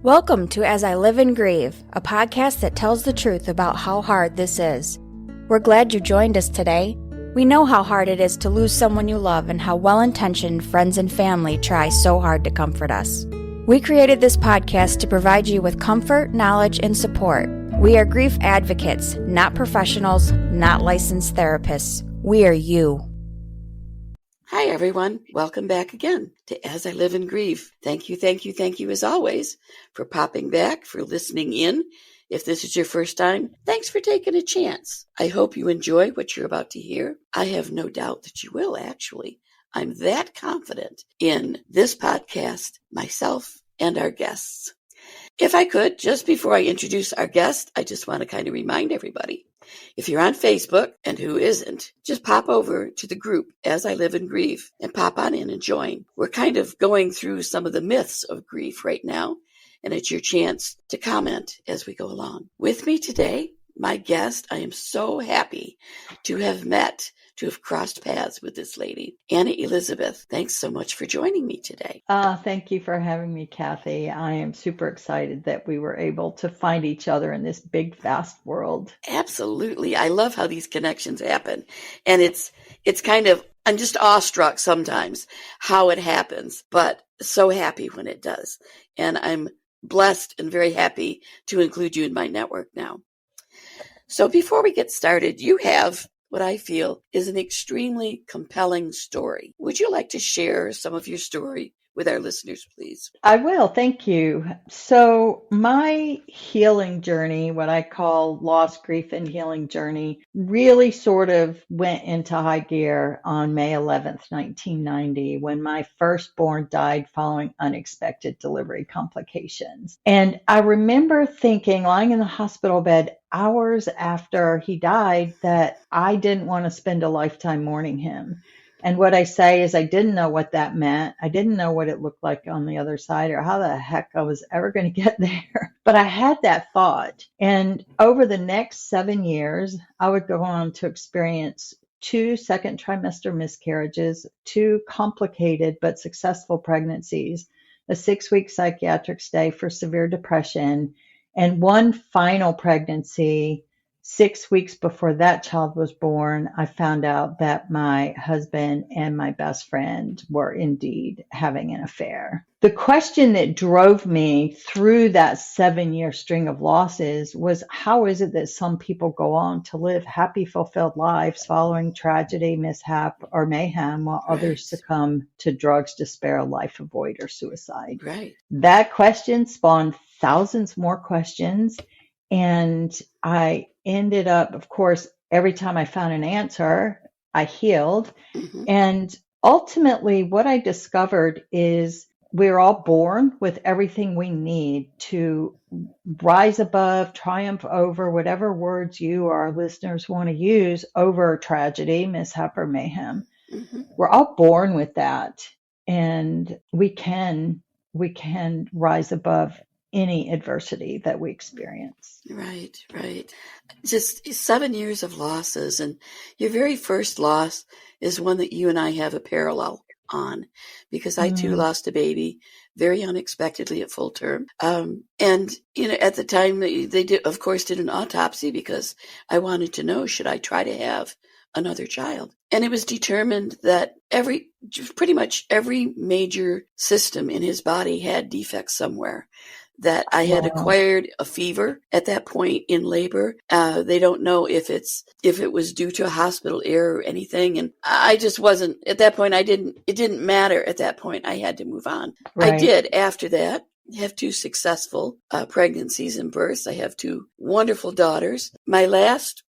Welcome to As I Live and Grieve, a podcast that tells the truth about how hard this is. We're glad you joined us today. We know how hard it is to lose someone you love and how well-intentioned friends and family try so hard to comfort us. We created this podcast to provide you with comfort, knowledge, and support. We are grief advocates, not professionals, not licensed therapists. We are you. Hi, everyone. Welcome back again to As I Live and Grieve. Thank you as always for popping back, for listening in. If this is your first time, thanks for taking a chance. I hope you enjoy what you're about to hear. I have no doubt that you will, actually. I'm that confident in this podcast, myself, and our guests. If I could, just before I introduce our guest, I just want to kind of remind everybody, if you're on Facebook, and who isn't, just pop over to the group As I Live and Grieve and pop on in and join. We're kind of going through some of the myths of grief right now, and it's your chance to comment as we go along. With me today, my guest, I am so happy to have crossed paths with this lady, Annah Elizabeth. Thanks so much for joining me today. Thank you for having me, Kathy. I am super excited that we were able to find each other in this big, vast world. Absolutely. I love how these connections happen. And it's kind of, I'm just awestruck sometimes how it happens, but so happy when it does. And I'm blessed and very happy to include you in my network now. So before we get started, you have what I feel is an extremely compelling story. Would you like to share some of your story with our listeners, please? I will. Thank you. So my healing journey, what I call loss, grief, and healing journey, really sort of went into high gear on May 11th, 1990, when my firstborn died following unexpected delivery complications. And I remember thinking, lying in the hospital bed hours after he died, that I didn't want to spend a lifetime mourning him. And what I say is I didn't know what that meant. I didn't know what it looked like on the other side or how the heck I was ever going to get there. But I had that thought. And over the next 7 years, I would go on to experience 2 second trimester miscarriages, 2 complicated but successful pregnancies, a 6-week psychiatric stay for severe depression, and 1 final pregnancy. 6 weeks before that child was born, I found out that my husband and my best friend were indeed having an affair. The question that drove me through that 7-year string of losses was, how is it that some people go on to live happy, fulfilled lives following tragedy, mishap, or mayhem, while others succumb to drugs, despair, life avoid, or suicide? Right. That question spawned thousands more questions. And I ended up, of course, every time I found an answer, I healed. Mm-hmm. And ultimately, what I discovered is we're all born with everything we need to rise above, triumph over, whatever words you or our listeners want to use, over tragedy, mishap, or mayhem. Mm-hmm. We're all born with that. And we can rise above any adversity that we experience. Right. Just 7 years of losses, and your very first loss is one that you and I have a parallel on, because I too lost a baby very unexpectedly at full term. And at the time they did an autopsy, because I wanted to know, should I try to have another child? And it was determined that pretty much every major system in his body had defects somewhere. That I had acquired a fever at that point in labor. They don't know if it was due to a hospital error or anything. And I just wasn't at that point. It didn't matter at that point. I had to move on. Right. I did after that have 2 successful pregnancies and births. I have 2 wonderful daughters. My last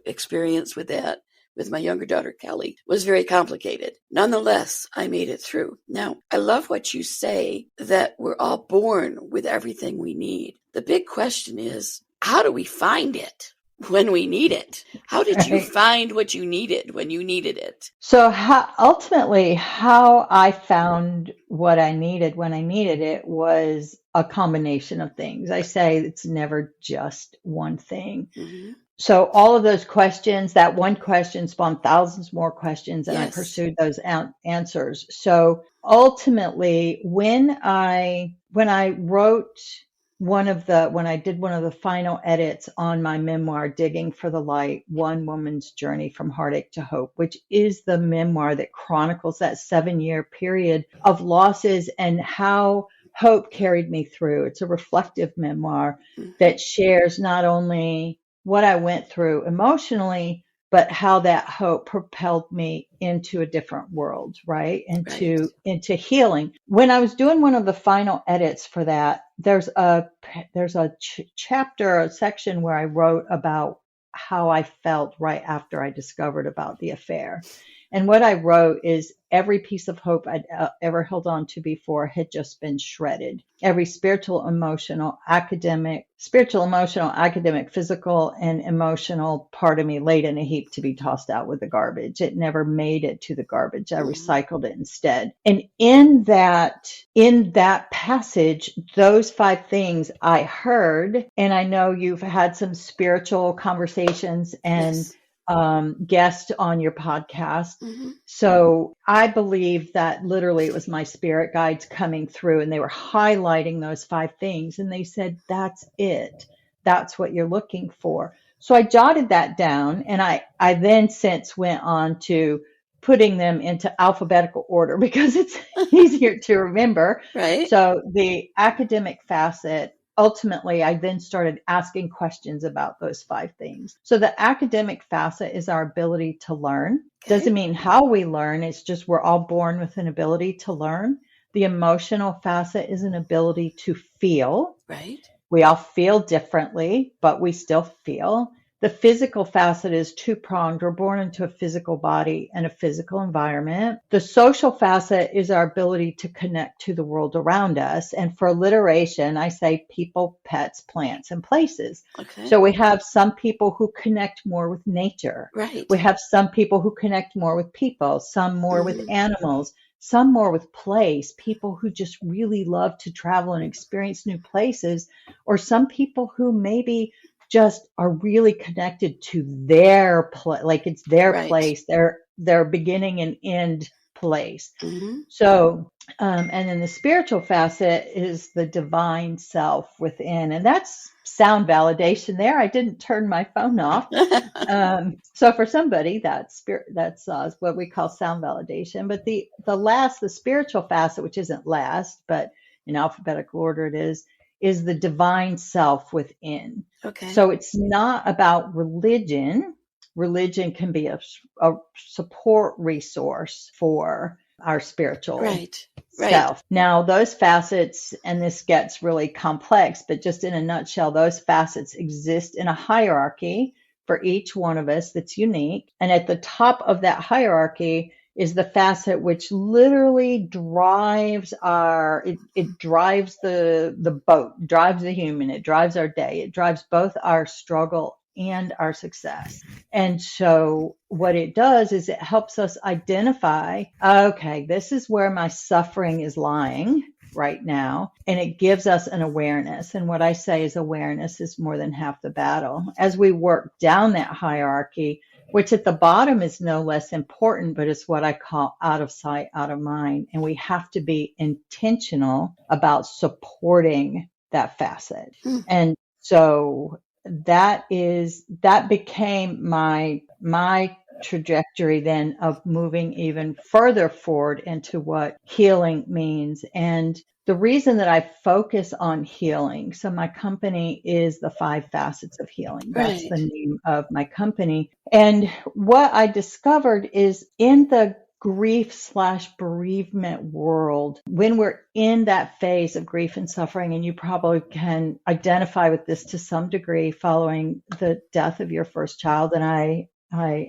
experience with that, with my younger daughter, Kelly, was very complicated. Nonetheless, I made it through. Now, I love what you say, that we're all born with everything we need. The big question is, how do we find it when we need it? How did you find what you needed when you needed it? So ultimately, how I found what I needed when I needed it was a combination of things. I say it's never just one thing. Mm-hmm. So all of those questions, that one question spawned thousands more questions, and I pursued those answers. So ultimately, when I wrote when I did one of the final edits on my memoir, Digging for the Light, One Woman's Journey from Heartache to Hope, which is the memoir that chronicles that 7-year period of losses and how hope carried me through. It's a reflective memoir that shares not only what I went through emotionally, but how that hope propelled me into a different world, right? Into healing. When I was doing one of the final edits for that, there's a chapter, a section where I wrote about how I felt right after I discovered about the affair. And what I wrote is every piece of hope I'd ever held on to before had just been shredded. Every spiritual, emotional, academic, physical, and emotional part of me laid in a heap to be tossed out with the garbage. It never made it to the garbage. I recycled it instead. And in that passage, those 5 things I heard, and I know you've had some spiritual conversations and guest on your podcast. So I believe that literally it was my spirit guides coming through, and they were highlighting those 5 things. And they said, that's it. That's what you're looking for. So I jotted that down, and I then since went on to putting them into alphabetical order because it's easier to remember. Right. So the academic facet, ultimately, I then started asking questions about those 5 things. So the academic facet is our ability to learn. Doesn't mean how we learn. It's just we're all born with an ability to learn. The emotional facet is an ability to feel. Right. We all feel differently, but we still feel. The physical facet is 2-pronged. We're born into a physical body and a physical environment. The social facet is our ability to connect to the world around us. And for alliteration, I say people, pets, plants, and places. Okay. So we have some people who connect more with nature. Right. We have some people who connect more with people, some more with animals, some more with place, people who just really love to travel and experience new places, or some people who maybe just are really connected to their like it's their place, their beginning and end place. So, and then the spiritual facet is the divine self within, and that's sound validation there. I didn't turn my phone off. So for somebody, that's what we call sound validation. But the spiritual facet, which isn't last, but in alphabetical order it is the divine self within. Okay. So it's not about religion. Religion can be a support resource for our spiritual self. Now, those facets, and this gets really complex, but just in a nutshell, those facets exist in a hierarchy for each one of us that's unique. And at the top of that hierarchy is the facet which literally drives it drives the boat, drives the human, it drives our day, it drives both our struggle and our success. And so what it does is it helps us identify, okay, this is where my suffering is lying right now. And it gives us an awareness. And what I say is awareness is more than half the battle. As we work down that hierarchy, which at the bottom is no less important, but it's what I call out of sight, out of mind. And we have to be intentional about supporting that facet. And so that became my trajectory then of moving even further forward into what healing means. And the reason that I focus on healing, so my company is the 5 Facets of Healing. That's the name of my company. And what I discovered is in the grief/bereavement world, when we're in that phase of grief and suffering, and you probably can identify with this to some degree following the death of your first child, and I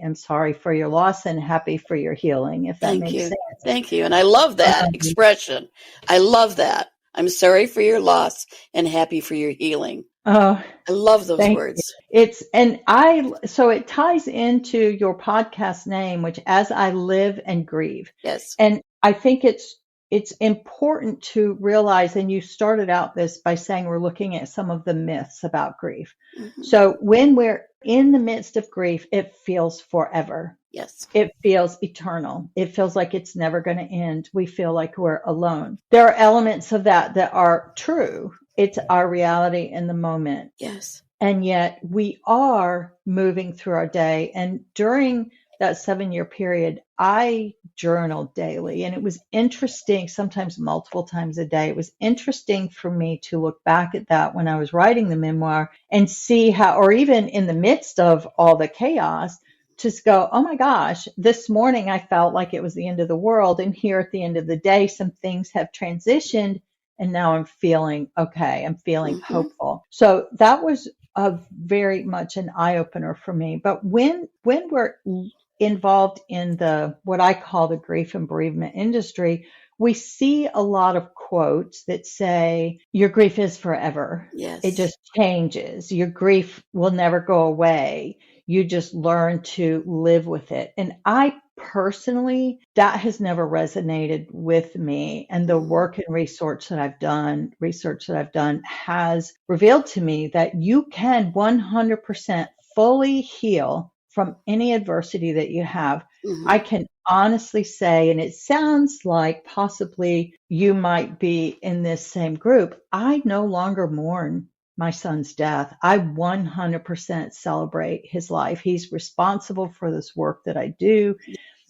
am sorry for your loss and happy for your healing, if that makes sense. Thank you. And I love that expression. I love that. I'm sorry for your loss and happy for your healing. Oh, I love those words. So it ties into your podcast name, which As I Live and Grieve. Yes. And I think it's important to realize, and you started out this by saying we're looking at some of the myths about grief. So when we're in the midst of grief, it feels forever. Yes. It feels eternal. It feels like it's never going to end. We feel like we're alone. There are elements of that that are true. It's our reality in the moment. Yes. And yet we are moving through our day. And during that 7-year period, I journaled daily. And it was interesting, sometimes multiple times a day. It was interesting for me to look back at that when I was writing the memoir and see how, or even in the midst of all the chaos, just go, oh my gosh, this morning I felt like it was the end of the world. And here at the end of the day, some things have transitioned. And now I'm feeling okay. I'm feeling hopeful. So that was a very much an eye opener for me. But when we're involved in the what I call the grief and bereavement industry, we see a lot of quotes that say your grief is forever. Yes. It just changes. Your grief will never go away. You just learn to live with it. And I personally, that has never resonated with me. And the work and research that I've done has revealed to me that you can 100% fully heal from any adversity that you have. I can honestly say, and it sounds like possibly you might be in this same group, I no longer mourn my son's death. I 100% celebrate his life. He's responsible for this work that I do.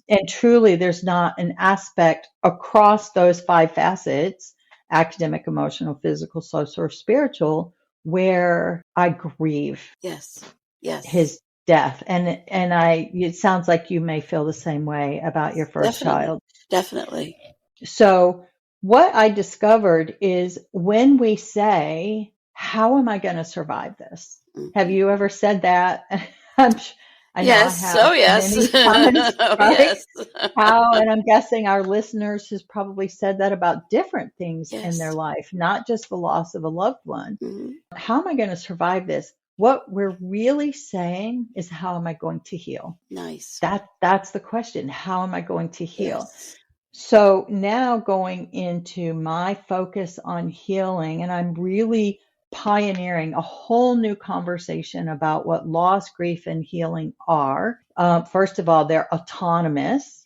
And truly, there's not an aspect across those 5 facets, academic, emotional, physical, social, or spiritual, where I grieve his death. And it sounds like you may feel the same way about your first child. Definitely. So what I discovered is when we say, how am I going to survive this? Have you ever said that? I know I have. Oh, yes. Many times, right? Yes. How, and I'm guessing our listeners has probably said that about different things in their life, not just the loss of a loved one. How am I going to survive this? What we're really saying is, how am I going to heal? Nice. That's the question. How am I going to heal? Yes. So now going into my focus on healing, and I'm really pioneering a whole new conversation about what loss, grief, and healing are. First of all, they're autonomous.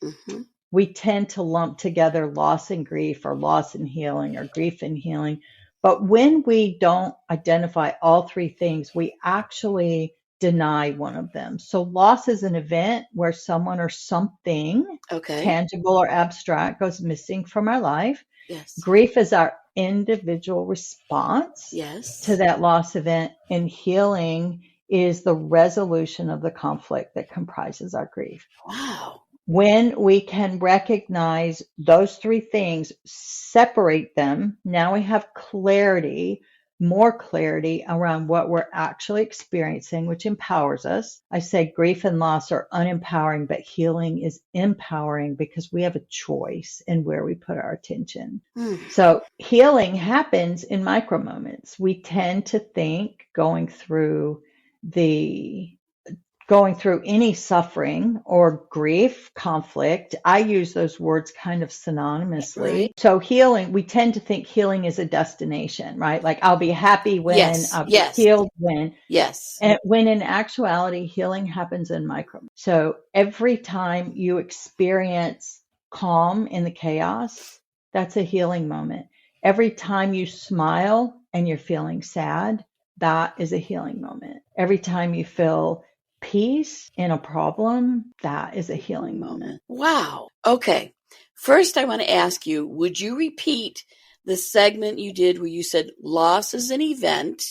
We tend to lump together loss and grief, or loss and healing, or grief and healing. But when we don't identify all 3 things, we actually deny one of them. So loss is an event where someone or something, tangible or abstract, goes missing from our life. Yes. Grief is our individual response to that loss event, and healing is the resolution of the conflict that comprises our grief. Wow. When we can recognize those 3 things, separate them, now we have clarity, more clarity around what we're actually experiencing, which empowers us. I say grief and loss are unempowering, but healing is empowering because we have a choice in where we put our attention. So healing happens in micro moments. We tend to think going through any suffering or grief, conflict, I use those words kind of synonymously. Right. So healing, we tend to think healing is a destination, right? Like I'll be happy when, I'll be healed when. And when in actuality, healing happens in micro. So every time you experience calm in the chaos, that's a healing moment. Every time you smile and you're feeling sad, that is a healing moment. Every time you feel peace in a problem, that is a healing moment. Wow. Okay. First, I want to ask you, would you repeat the segment you did where you said loss is an event?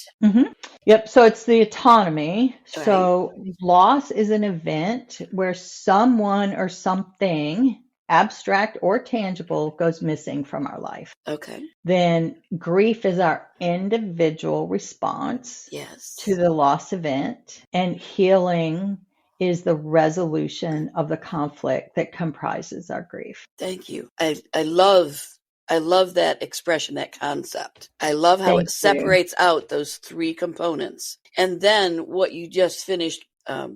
Yep. So it's the autonomy. Right. So loss is an event where someone or something, abstract or tangible, goes missing from our life. Okay. Then grief is our individual response to the loss event, and healing is the resolution of the conflict that comprises our grief. Thank you. I love that expression, that concept. I love how it separates out those 3 components. And then what you just finished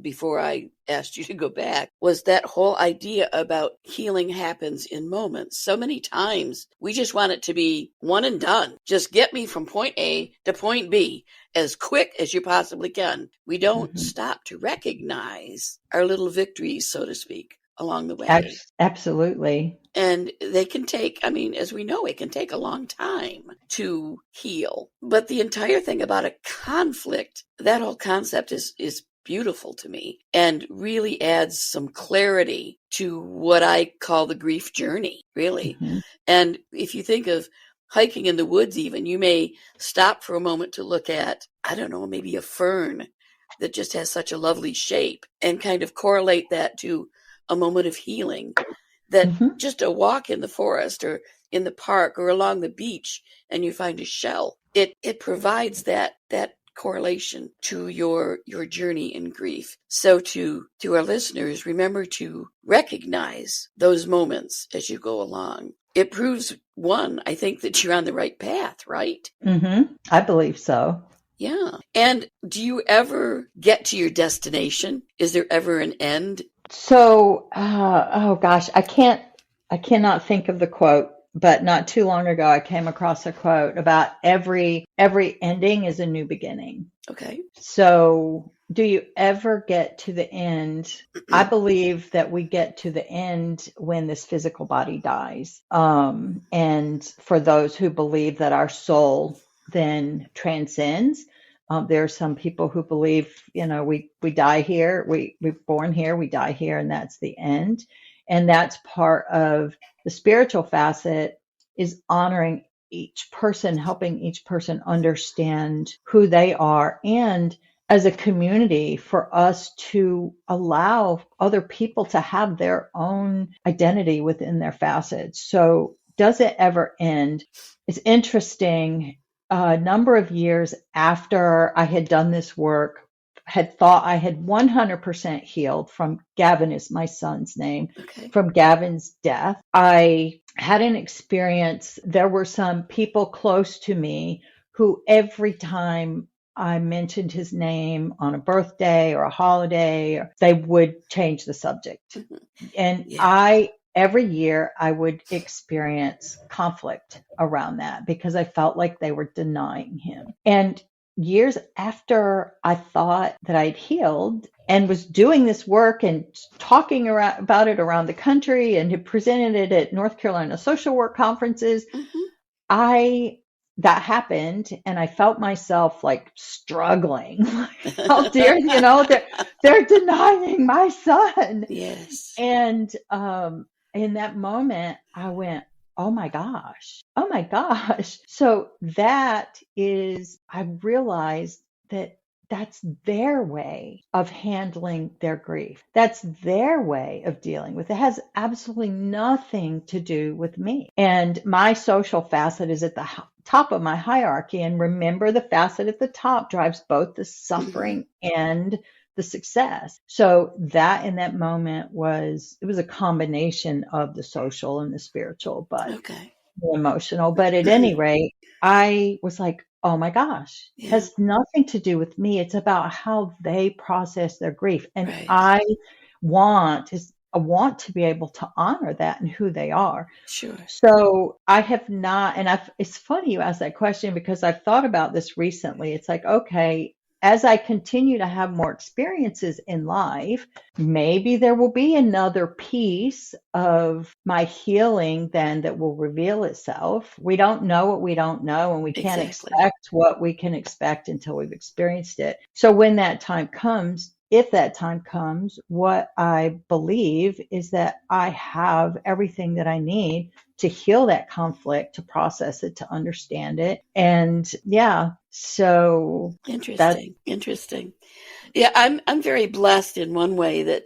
before I asked you to go back, was that whole idea about healing happens in moments. So many times we just want it to be one and done. Just get me from point A to point B as quick as you possibly can. We don't stop to recognize our little victories, so to speak, along the way. Absolutely. And they can take, I mean, as we know, it can take a long time to heal. But the entire thing about a conflict, that whole concept is beautiful to me and really adds some clarity to what I call the grief journey, really. And if you think of hiking in the woods even, you may stop for a moment to look at, I don't know, maybe a fern that just has such a lovely shape and kind of correlate that to a moment of healing. That just a walk in the forest or in the park or along the beach and you find a shell, it provides that correlation to your journey in grief. So to our listeners, remember to recognize those moments as you go along. It proves, one, I think that you're on the right path, right? I believe so. Yeah. And do you ever get to your destination? Is there ever an end? So, oh gosh, I cannot think of the quote, but not too long ago, I came across a quote about every ending is a new beginning. Okay. So do you ever get to the end? I believe that we get to the end when this physical body dies. And for those who believe that our soul then transcends, there are some people who believe, we die here, we're born here, we die here, and that's the end. And that's part of the spiritual facet, is honoring each person, helping each person understand who they are, and as a community for us to allow other people to have their own identity within their facets. So does it ever end? It's interesting. A number of years after I had done this work, had thought I had 100% healed from Gavin is my son's name, from Gavin's death. I had an experience. There were some people close to me who every time I mentioned his name on a birthday or a holiday, they would change the subject. And every year I would experience conflict around that because I felt like they were denying him. And years after I thought that I'd healed and was doing this work and talking about it around the country and had presented it at North Carolina social work conferences, that happened and I felt myself like struggling. Oh dear, they're denying my son. Yes. And in that moment, I went, oh my gosh. So I realized that that's their way of handling their grief. That's their way of dealing with it. It has absolutely nothing to do with me. And my social facet is at the top of my hierarchy. And remember, the facet at the top drives both the suffering and the success. So that in that moment was a combination of the social and the spiritual, but the emotional. But at any rate, I was like, oh my gosh, it has nothing to do with me. It's about how they process their grief. And I want to be able to honor that and who they are. Sure. So I have not, and it's funny you asked that question because I've thought about this recently. It's like, okay, as I continue to have more experiences in life, maybe there will be another piece of my healing then that will reveal itself. We don't know what we don't know, and we can't expect what we can expect until we've experienced it. So when that time comes, if that time comes, what I believe is that I have everything that I need to heal that conflict, to process it, to understand it. And so interesting. Yeah, I'm very blessed in one way that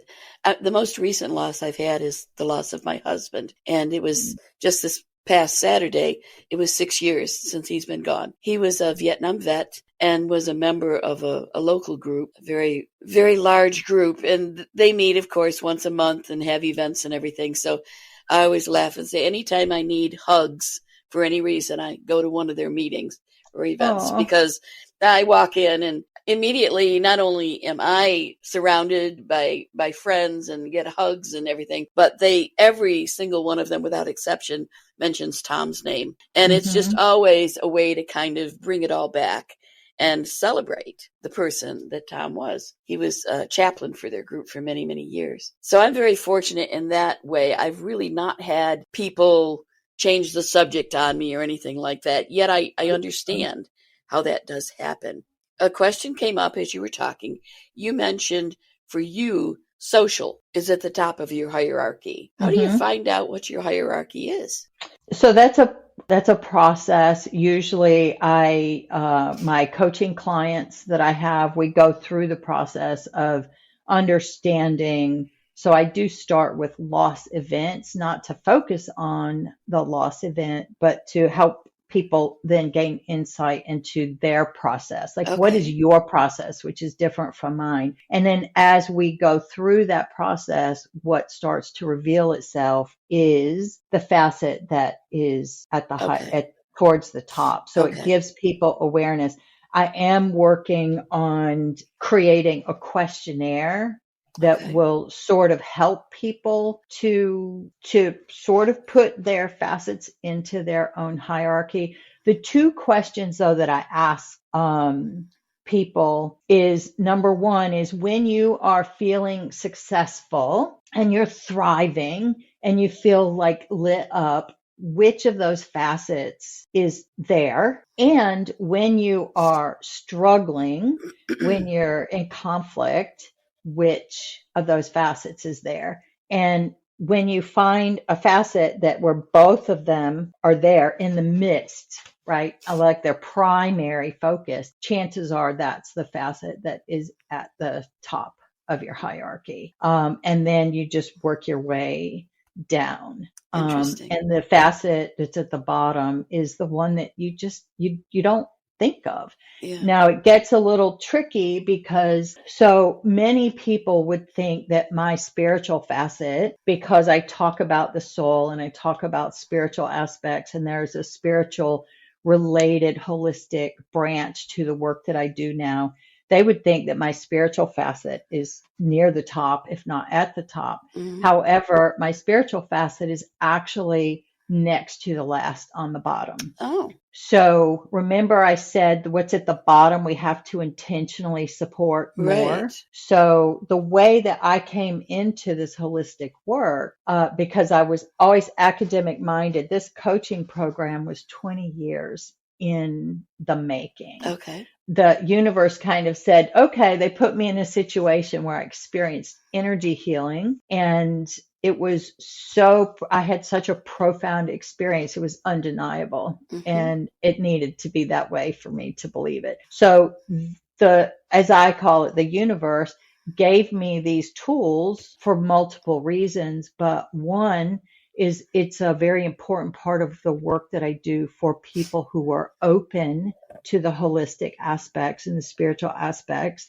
the most recent loss I've had is the loss of my husband. And it was just this past Saturday, it was 6 years since he's been gone. He was a Vietnam vet and was a member of a local group, a very, very large group. And they meet, of course, once a month and have events and everything. So I always laugh and say, anytime I need hugs for any reason, I go to one of their meetings or events, Oh. because I walk in and immediately, not only am I surrounded by friends and get hugs and everything, but every single one of them without exception mentions Tom's name. And it's just Mm-hmm. always a way to kind of bring it all back and celebrate the person that Tom was. He was a chaplain for their group for many, many years. So I'm very fortunate in that way. I've really not had people change the subject on me or anything like that. Yet I understand how that does happen. A question came up as you were talking. You mentioned for you, social is at the top of your hierarchy. How do you Mm-hmm. find out what your hierarchy is? So that's a process. Usually my coaching clients that I have, we go through the process of understanding. So I do start with loss events, not to focus on the loss event, but to help people then gain insight into their process. Like, what is Okay. your process, which is different from mine? And then as we go through that process, what starts to reveal itself is the facet that is at Okay. towards the top. So it Okay. gives people awareness. I am working on creating a questionnaire that Okay. will sort of help people to sort of put their facets into their own hierarchy. The two questions though that I ask people is, number one is, when you are feeling successful and you're thriving and you feel like lit up, which of those facets is there? And when you are struggling, when you're in conflict, which of those facets is there? And when you find a facet that where both of them are there in the midst, right? Like their primary focus, chances are that's the facet that is at the top of your hierarchy. And then you just work your way down. Interesting. And the facet that's at the bottom is the one that you don't think of. Yeah. Now it gets a little tricky because so many people would think that my spiritual facet, because I talk about the soul and I talk about spiritual aspects, and there's a spiritual related holistic branch to the work that I do now, they would think that my spiritual facet is near the top, if not at the top. Mm-hmm. However, my spiritual facet is actually next to the last on the bottom. Oh. So remember I said what's at the bottom, we have to intentionally support more. Right. So the way that I came into this holistic work, because I was always academic minded, this coaching program was 20 years in the making. Okay. The universe kind of said, okay, they put me in a situation where I experienced energy healing, and I had such a profound experience. It was undeniable, Mm-hmm. and it needed to be that way for me to believe it. So as I call it, the universe gave me these tools for multiple reasons, but one is it's a very important part of the work that I do for people who are open to the holistic aspects and the spiritual aspects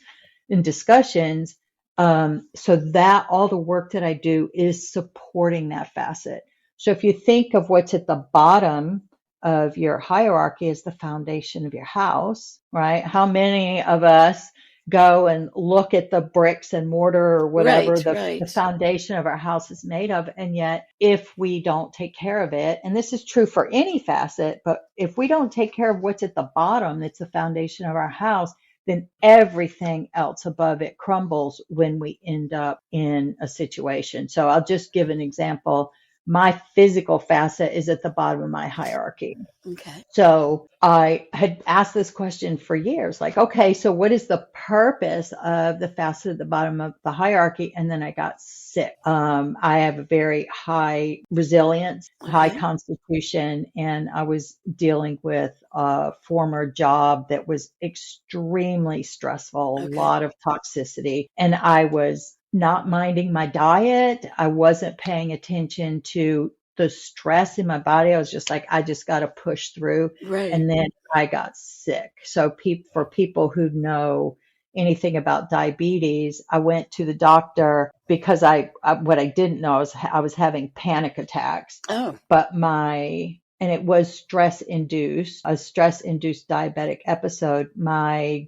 in discussions. So that all the work that I do is supporting that facet. So if you think of what's at the bottom of your hierarchy as the foundation of your house, right? How many of us go and look at the bricks and mortar or whatever Right. the Right. foundation of our house is made of? And yet, if we don't take care of it, and this is true for any facet, but if we don't take care of what's at the bottom, that's the foundation of our house, then everything else above it crumbles when we end up in a situation. So I'll just give an example. My physical facet is at the bottom of my hierarchy. Okay. So I had asked this question for years, like, okay, so what is the purpose of the facet at the bottom of the hierarchy? And then I got sick. I have a very high resilience, high Okay. constitution, and I was dealing with a former job that was extremely stressful, a Okay. lot of toxicity, and I was not minding my diet. I wasn't paying attention to the stress in my body. I was just like, I just got to push through. Right. And then I got sick. So for people who know anything about diabetes, I went to the doctor because what I didn't know is I was having panic attacks, Oh. but my and it was a stress induced diabetic episode. My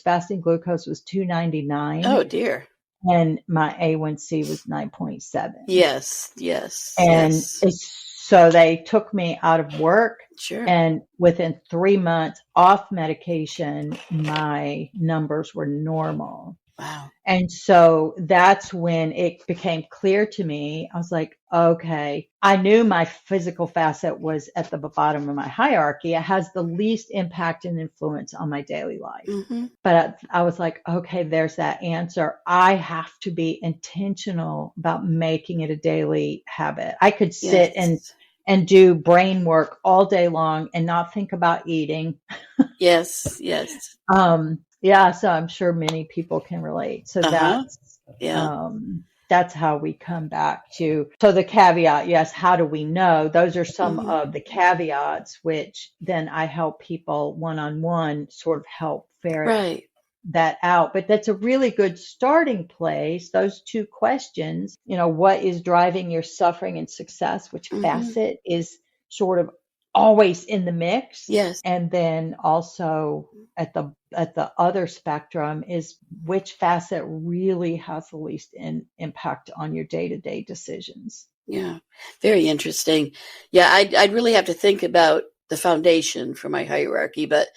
fasting glucose was 299, Oh dear. and my A1C was 9.7. Yes. And so they took me out of work, Sure. and within 3 months off medication, my numbers were normal. Wow. And so that's when it became clear to me. I was like, okay, I knew my physical facet was at the bottom of my hierarchy. It has the least impact and influence on my daily life. Mm-hmm. But I was like, okay, there's that answer. I have to be intentional about making it a daily habit. I could sit and do brain work all day long and not think about eating. Yes. Yeah, so I'm sure many people can relate. So that's how we come back to. So the caveat, yes, how do we know? Those are some of the caveats, which then I help people one-on-one sort of help ferret that out. But that's a really good starting place. Those two questions, what is driving your suffering and success, which facet is sort of always in the mix. Yes. And then also at the other spectrum is which facet really has the least impact on your day-to-day decisions. Yeah. Very interesting. Yeah. I'd really have to think about the foundation for my hierarchy, but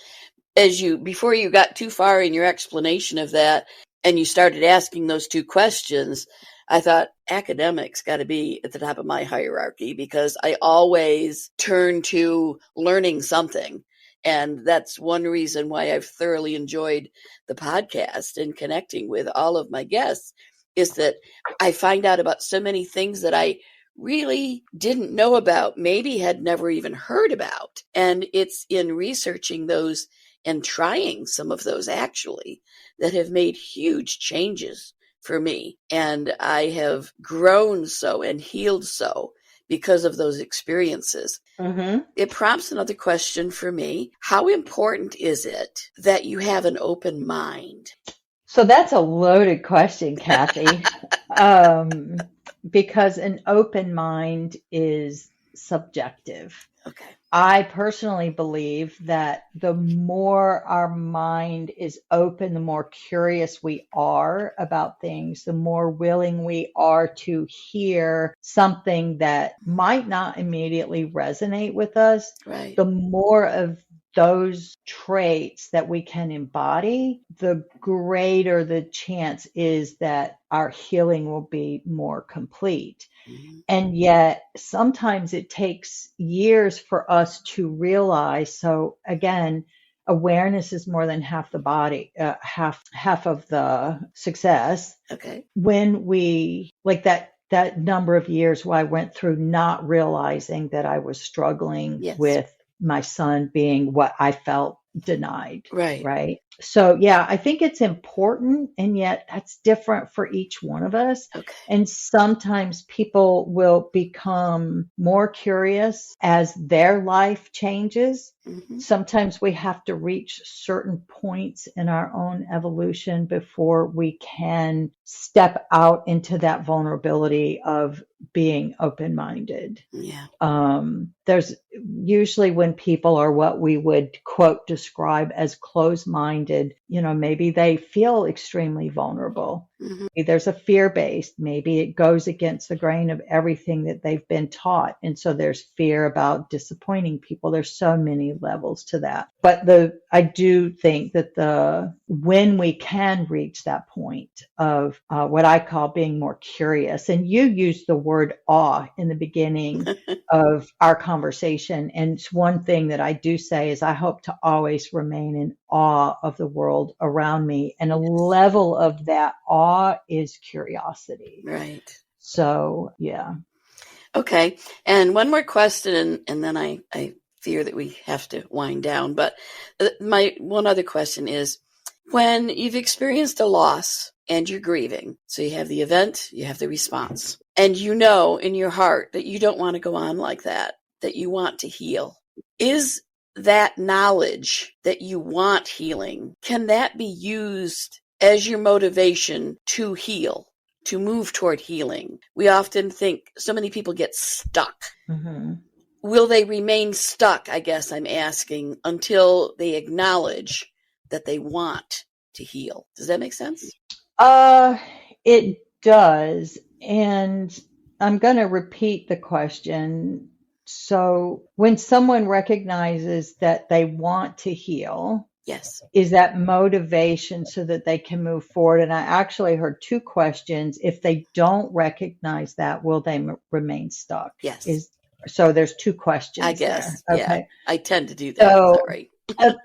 before you got too far in your explanation of that and you started asking those two questions, I thought academics got to be at the top of my hierarchy because I always turn to learning something. And that's one reason why I've thoroughly enjoyed the podcast and connecting with all of my guests is that I find out about so many things that I really didn't know about, maybe had never even heard about. And it's in researching those and trying some of those actually that have made huge changes for me. And I have grown so and healed so because of those experiences. It prompts another question for me. How important is it that you have an open mind? So that's a loaded question, Kathy, because an open mind is subjective. Okay. I personally believe that the more our mind is open, the more curious we are about things, the more willing we are to hear something that might not immediately resonate with us, Right. the more of those traits that we can embody, the greater the chance is that our healing will be more complete. And yet sometimes it takes years for us to realize. So again, awareness is more than half the body, half of the success. Okay. When we like that number of years where I went through not realizing that I was struggling with my son being what I felt denied. Right. So yeah, I think it's important, and yet that's different for each one of us. Okay. And sometimes people will become more curious as their life changes. Sometimes we have to reach certain points in our own evolution before we can step out into that vulnerability of being open-minded. Yeah. There's usually when people are what we would quote describe as closed-minded, maybe they feel extremely vulnerable. There's a fear-based, maybe it goes against the grain of everything that they've been taught. And so there's fear about disappointing people. There's so many levels to that. But I do think that when we can reach that point of what I call being more curious, and you used the word awe in the beginning of our conversation. And it's one thing that I do say is I hope to always remain in awe of the world around me. And a level of that awe is curiosity. Right. So, yeah. Okay. And one more question, and then I fear that we have to wind down. But my one other question is, when you've experienced a loss and you're grieving, so you have the event, you have the response, and you know in your heart that you don't want to go on like that you want to heal. Is that knowledge that you want healing, can that be used as your motivation to heal, to move toward healing? We often think so many people get stuck. will they remain stuck, I guess I'm asking, until they acknowledge that they want to heal? Does that make sense? It does. And I'm going to repeat the question. So when someone recognizes that they want to heal, Yes. is that motivation so that they can move forward? And I actually heard two questions. If they don't recognize that, will they remain stuck? Yes. So there's two questions I guess. there. Yeah. Okay. I tend to do that. Is that right?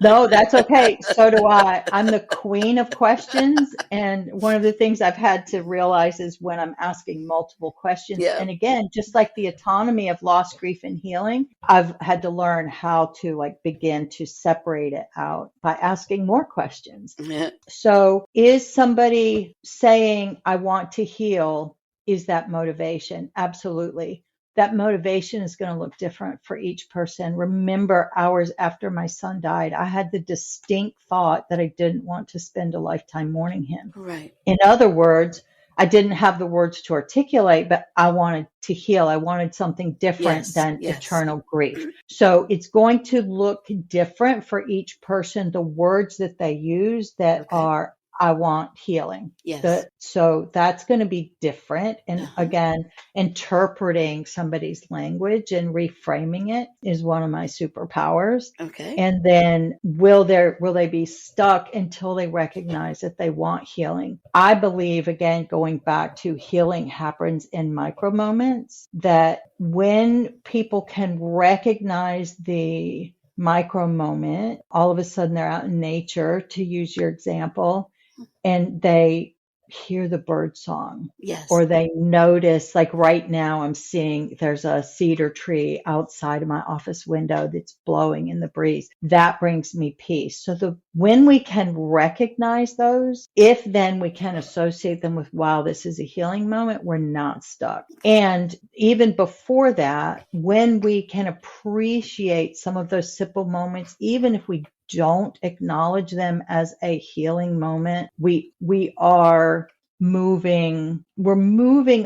No, that's okay. So do I. I'm the queen of questions. And one of the things I've had to realize is when I'm asking multiple questions, Yeah. and again, just like the autonomy of loss, grief, and healing, I've had to learn how to begin to separate it out by asking more questions. Yeah. So is somebody saying, I want to heal? Is that motivation? Absolutely. That motivation is going to look different for each person. Remember, hours after my son died, I had the distinct thought that I didn't want to spend a lifetime mourning him. Right. In other words, I didn't have the words to articulate, but I wanted to heal. I wanted something different than eternal grief. So it's going to look different for each person, the words that they use that are, I want healing. Yes. So that's going to be different. And again, interpreting somebody's language and reframing it is one of my superpowers. Okay. And then will they be stuck until they recognize that they want healing? I believe, again, going back to healing happens in micro moments, that when people can recognize the micro moment, all of a sudden they're out in nature, to use your example, and they hear the bird song. Yes. Or they notice, like right now I'm seeing there's a cedar tree outside of my office window that's blowing in the breeze. That brings me peace. So when we can recognize those, if then we can associate them with, wow, this is a healing moment, we're not stuck. And even before that, when we can appreciate some of those simple moments, even if we don't acknowledge them as a healing moment, we're moving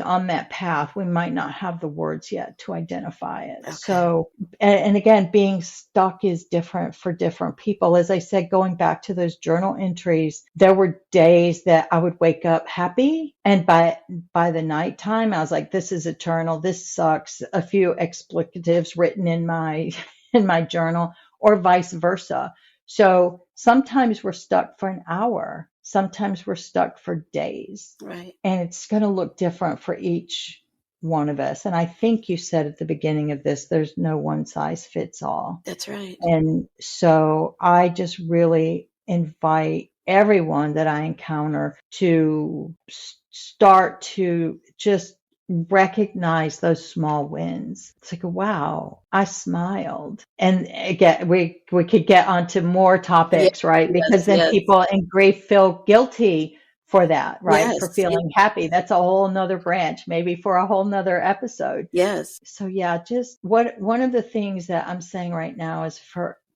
on that path. We might not have the words yet to identify it. Okay. So, and again, being stuck is different for different people. As I said, going back to those journal entries, there were days that I would wake up happy, and by the nighttime, I was like, this is eternal. This sucks. A few explicatives written in my journal, or vice versa. So sometimes we're stuck for an hour. Sometimes we're stuck for days. Right. And it's going to look different for each one of us. And I think you said at the beginning of this, there's no one size fits all. That's right. And so I just really invite everyone that I encounter to start to just recognize those small wins. It's like, wow, I smiled. And again, we could get onto more topics, right? Because then people in grief feel guilty for that, right? Yes, for feeling happy. That's a whole nother branch, maybe for a whole nother episode. Yes. So yeah, just one of the things that I'm saying right now is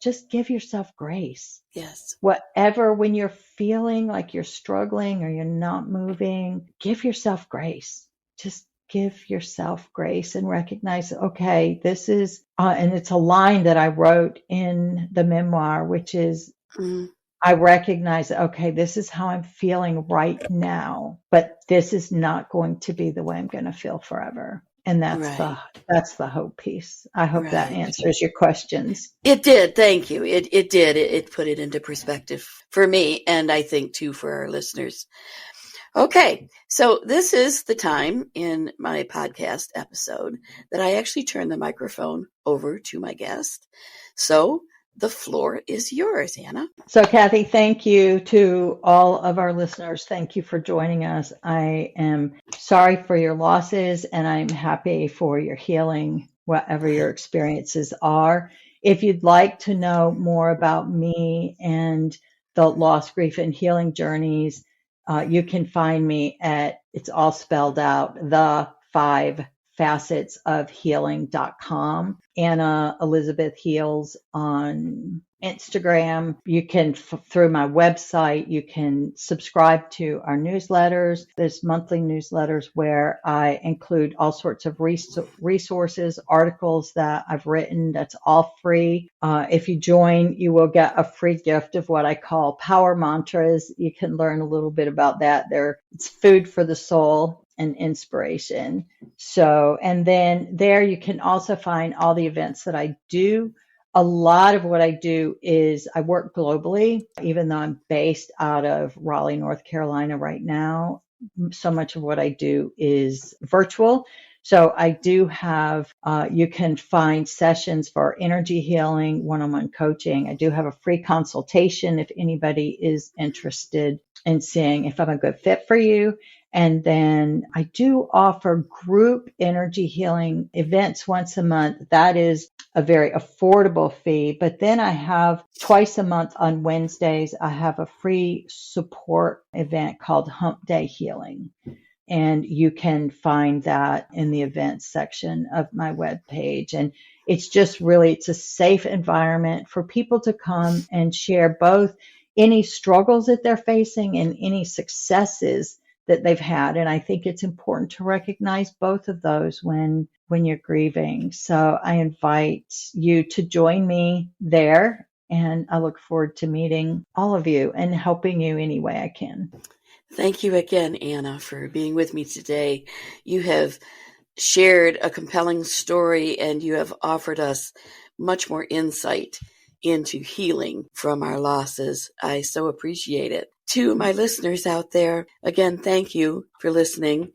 just give yourself grace. Yes. Whatever, when you're feeling like you're struggling or you're not moving, give yourself grace. Just give yourself grace and recognize, okay, this is, and it's a line that I wrote in the memoir, which is, I recognize, okay, this is how I'm feeling right now, but this is not going to be the way I'm going to feel forever. And that's the hope piece. I hope that answers your questions. It did. Thank you. It did. It put it into perspective for me, and I think too for our listeners. Okay, so this is the time in my podcast episode that I actually turn the microphone over to my guest. So the floor is yours, Anna. So Kathy, thank you to all of our listeners. Thank you for joining us. I am sorry for your losses, and I'm happy for your healing, whatever your experiences are. If you'd like to know more about me and the loss, grief, and healing journeys, you can find me at, it's all spelled out, the 5 facetsofhealing.com. Annah Elizabeth Heals on Instagram. You can, through my website, you can subscribe to our newsletters. There's monthly newsletters where I include all sorts of resources, articles that I've written. That's all free. If you join, you will get a free gift of what I call power mantras. You can learn a little bit about that. It's food for the soul and inspiration. So, and then there you can also find all the events that I do. A lot of what I do is I work globally, even though I'm based out of Raleigh, North Carolina right now. So much of what I do is virtual. So I do have, you can find sessions for energy healing, one-on-one coaching. I do have a free consultation if anybody is interested in seeing if I'm a good fit for you. And then I do offer group energy healing events once a month. That is a very affordable fee. But then I have twice a month on Wednesdays, I have a free support event called Hump Day Healing. And you can find that in the events section of my webpage. And it's just really, it's a safe environment for people to come and share both any struggles that they're facing and any successes that they've had. And I think it's important to recognize both of those when you're grieving. So I invite you to join me there. And I look forward to meeting all of you and helping you any way I can. Thank you again, Anna, for being with me today. You have shared a compelling story and you have offered us much more insight into healing from our losses. I so appreciate it. To my listeners out there, again, thank you for listening.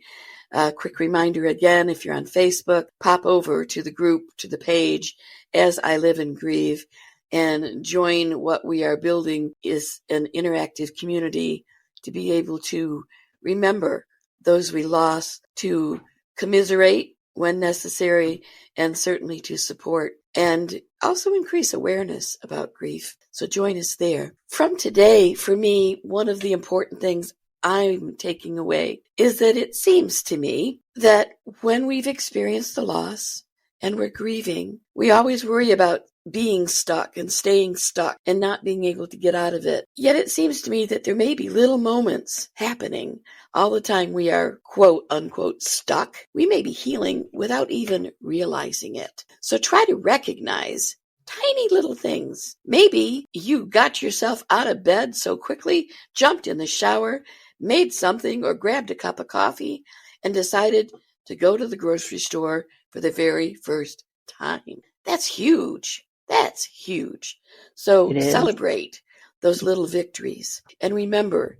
A quick reminder again, if you're on Facebook, pop over to the group, to the page, As I Live and Grieve, and join what we are building is an interactive community to be able to remember those we lost, to commiserate when necessary, and certainly to support and also increase awareness about grief. So join us there. From today, for me, one of the important things I'm taking away is that it seems to me that when we've experienced the loss and we're grieving, we always worry about being stuck and staying stuck and not being able to get out of it. Yet it seems to me that there may be little moments happening all the time we are quote unquote stuck. We may be healing without even realizing it. So try to recognize tiny little things. Maybe you got yourself out of bed so quickly, jumped in the shower, made something or grabbed a cup of coffee and decided to go to the grocery store for the very first time. That's huge. That's huge. So celebrate those little victories. And remember,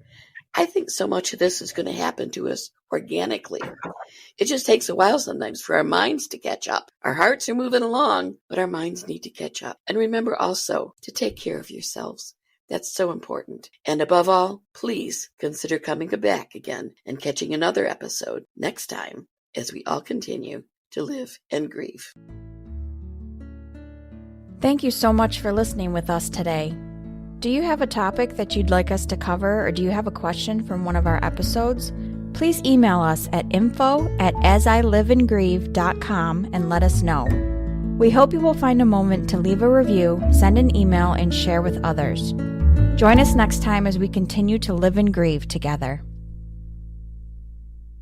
I think so much of this is going to happen to us organically. It just takes a while sometimes for our minds to catch up. Our hearts are moving along, but our minds need to catch up. And remember also to take care of yourselves. That's so important. And above all, please consider coming back again and catching another episode next time as we all continue to live and grieve. Thank you so much for listening with us today. Do you have a topic that you'd like us to cover, or do you have a question from one of our episodes? Please email us at info@asiliveandgrieve.com and let us know. We hope you will find a moment to leave a review, send an email, and share with others. Join us next time as we continue to live and grieve together.